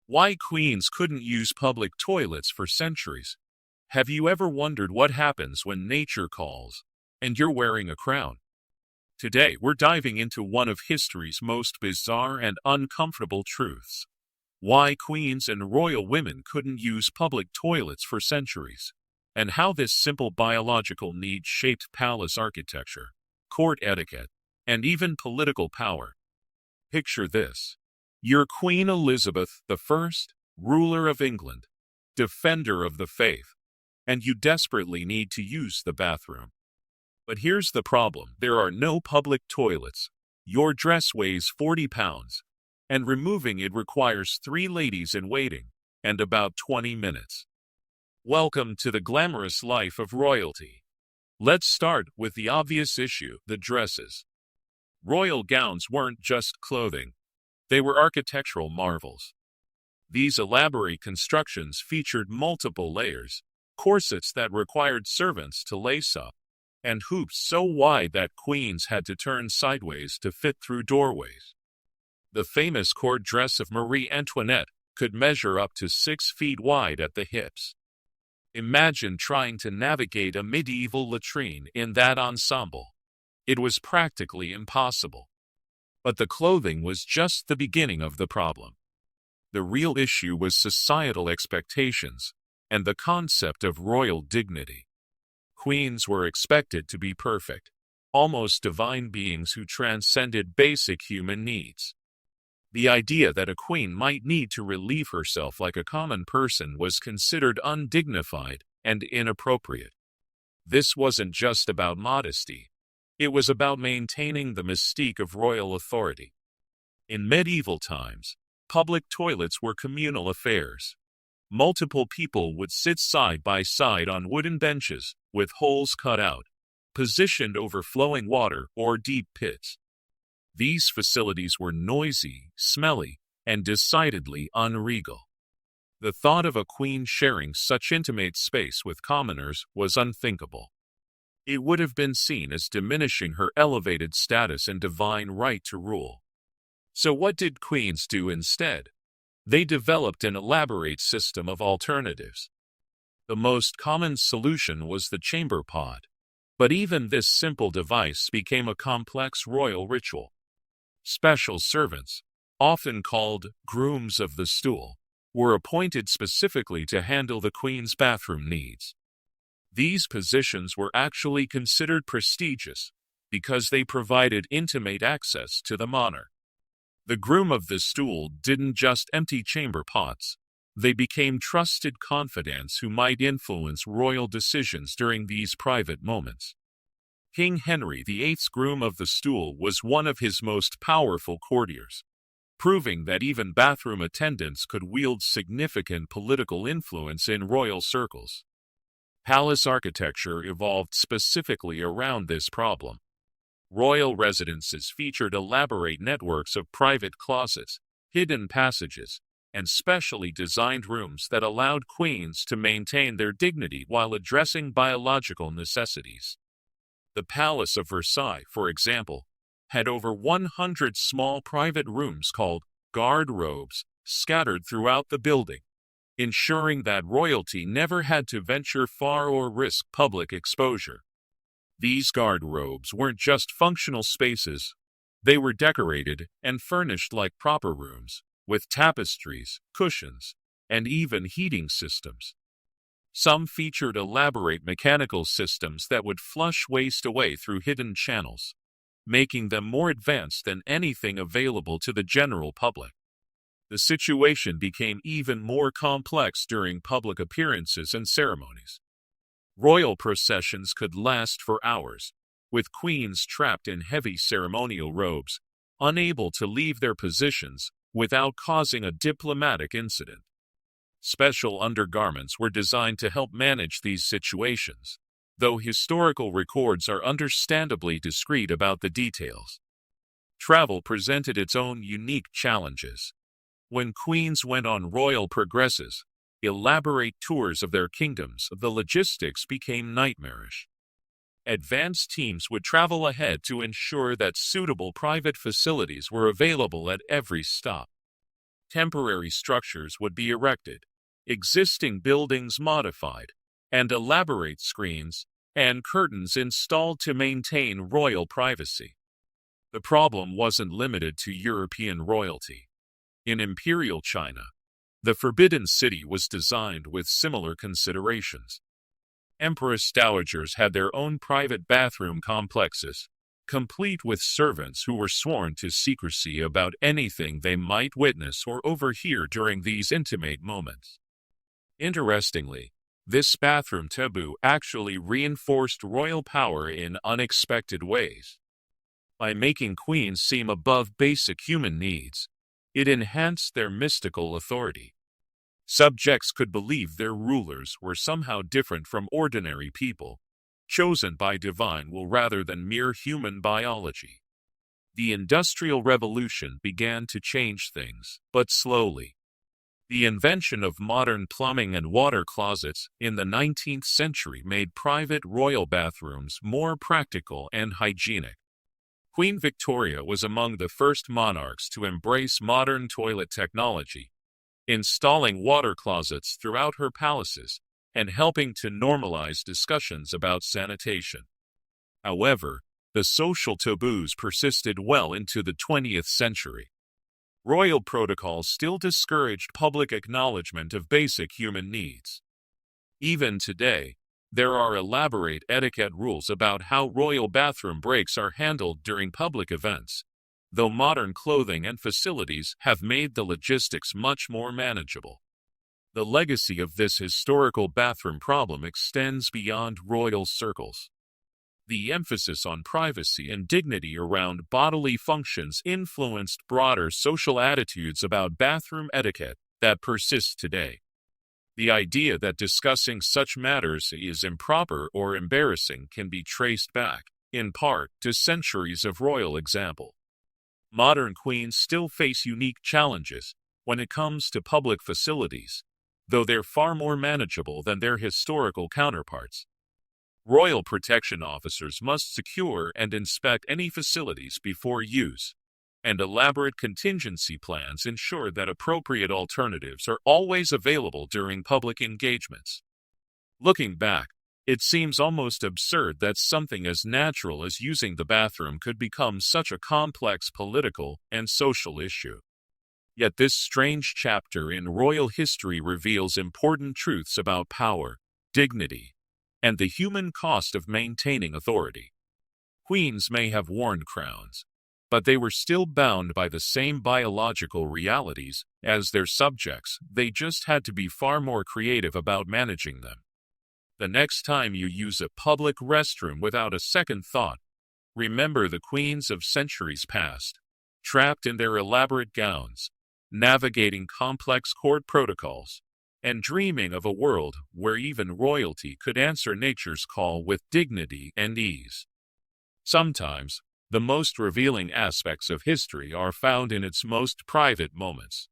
Why queens couldn't use public toilets for centuries? Have you ever wondered what happens when nature calls and you're wearing a crown? Today, we're diving into one of history's most bizarre and uncomfortable truths. Why queens and royal women couldn't use public toilets for centuries, and how this simple biological need shaped palace architecture, court etiquette, and even political power. Picture this. You're Queen Elizabeth I, ruler of England, defender of the faith, and you desperately need to use the bathroom. But here's the problem. There are no public toilets. Your dress weighs 40 pounds, and removing it requires 3 ladies in waiting, and about 20 minutes. Welcome to the glamorous life of royalty. Let's start with the obvious issue, the dresses. Royal gowns weren't just clothing. They were architectural marvels. These elaborate constructions featured multiple layers, corsets that required servants to lace up, and hoops so wide that queens had to turn sideways to fit through doorways. The famous court dress of Marie Antoinette could measure up to 6 feet wide at the hips. Imagine trying to navigate a medieval latrine in that ensemble. It was practically impossible. But the clothing was just the beginning of the problem. The real issue was societal expectations and the concept of royal dignity. Queens were expected to be perfect, almost divine beings who transcended basic human needs. The idea that a queen might need to relieve herself like a common person was considered undignified and inappropriate. This wasn't just about modesty. It was about maintaining the mystique of royal authority. In medieval times, public toilets were communal affairs. Multiple people would sit side by side on wooden benches, with holes cut out, positioned over flowing water or deep pits. These facilities were noisy, smelly, and decidedly unregal. The thought of a queen sharing such intimate space with commoners was unthinkable. It would have been seen as diminishing her elevated status and divine right to rule. So what did queens do instead? They developed an elaborate system of alternatives. The most common solution was the chamber pot. But even this simple device became a complex royal ritual. Special servants, often called grooms of the stool, were appointed specifically to handle the queen's bathroom needs. These positions were actually considered prestigious because they provided intimate access to the monarch. The groom of the stool didn't just empty chamber pots. They became trusted confidants who might influence royal decisions during these private moments. King Henry VIII's groom of the stool was one of his most powerful courtiers, proving that even bathroom attendants could wield significant political influence in royal circles. Palace architecture evolved specifically around this problem. Royal residences featured elaborate networks of private closets, hidden passages, and specially designed rooms that allowed queens to maintain their dignity while addressing biological necessities. The Palace of Versailles, for example, had over 100 small private rooms called guard-robes scattered throughout the building, ensuring that royalty never had to venture far or risk public exposure. These guard-robes weren't just functional spaces. They were decorated and furnished like proper rooms, with tapestries, cushions, and even heating systems. Some featured elaborate mechanical systems that would flush waste away through hidden channels, making them more advanced than anything available to the general public. The situation became even more complex during public appearances and ceremonies. Royal processions could last for hours, with queens trapped in heavy ceremonial robes, unable to leave their positions without causing a diplomatic incident. Special undergarments were designed to help manage these situations, though historical records are understandably discreet about the details. Travel presented its own unique challenges. When queens went on royal progresses, elaborate tours of their kingdoms, the logistics became nightmarish. Advance teams would travel ahead to ensure that suitable private facilities were available at every stop. temporary structures would be erected, existing buildings modified, and elaborate screens and curtains installed to maintain royal privacy. The problem wasn't limited to European royalty. In Imperial China, the Forbidden City was designed with similar considerations. Empress dowagers had their own private bathroom complexes, complete with servants who were sworn to secrecy about anything they might witness or overhear during these intimate moments. Interestingly, this bathroom taboo actually reinforced royal power in unexpected ways. By making queens seem above basic human needs, it enhanced their mystical authority. Subjects could believe their rulers were somehow different from ordinary people, chosen by divine will rather than mere human biology. The Industrial Revolution began to change things, but slowly. The invention of modern plumbing and water closets in the 19th century made private royal bathrooms more practical and hygienic. Queen Victoria was among the first monarchs to embrace modern toilet technology, installing water closets throughout her palaces and helping to normalize discussions about sanitation. However, the social taboos persisted well into the 20th century. Royal protocols still discouraged public acknowledgement of basic human needs. Even today, there are elaborate etiquette rules about how royal bathroom breaks are handled during public events, though modern clothing and facilities have made the logistics much more manageable. The legacy of this historical bathroom problem extends beyond royal circles. The emphasis on privacy and dignity around bodily functions influenced broader social attitudes about bathroom etiquette that persist today. The idea that discussing such matters is improper or embarrassing can be traced back, in part, to centuries of royal example. Modern queens still face unique challenges when it comes to public facilities, though they're far more manageable than their historical counterparts. Royal protection officers must secure and inspect any facilities before use, and elaborate contingency plans ensure that appropriate alternatives are always available during public engagements. Looking back, it seems almost absurd that something as natural as using the bathroom could become such a complex political and social issue. Yet this strange chapter in royal history reveals important truths about power, dignity, and the human cost of maintaining authority. Queens may have worn crowns, but they were still bound by the same biological realities as their subjects. They just had to be far more creative about managing them. The next time you use a public restroom without a second thought, remember the queens of centuries past, trapped in their elaborate gowns, navigating complex court protocols, and dreaming of a world where even royalty could answer nature's call with dignity and ease. Sometimes, the most revealing aspects of history are found in its most private moments.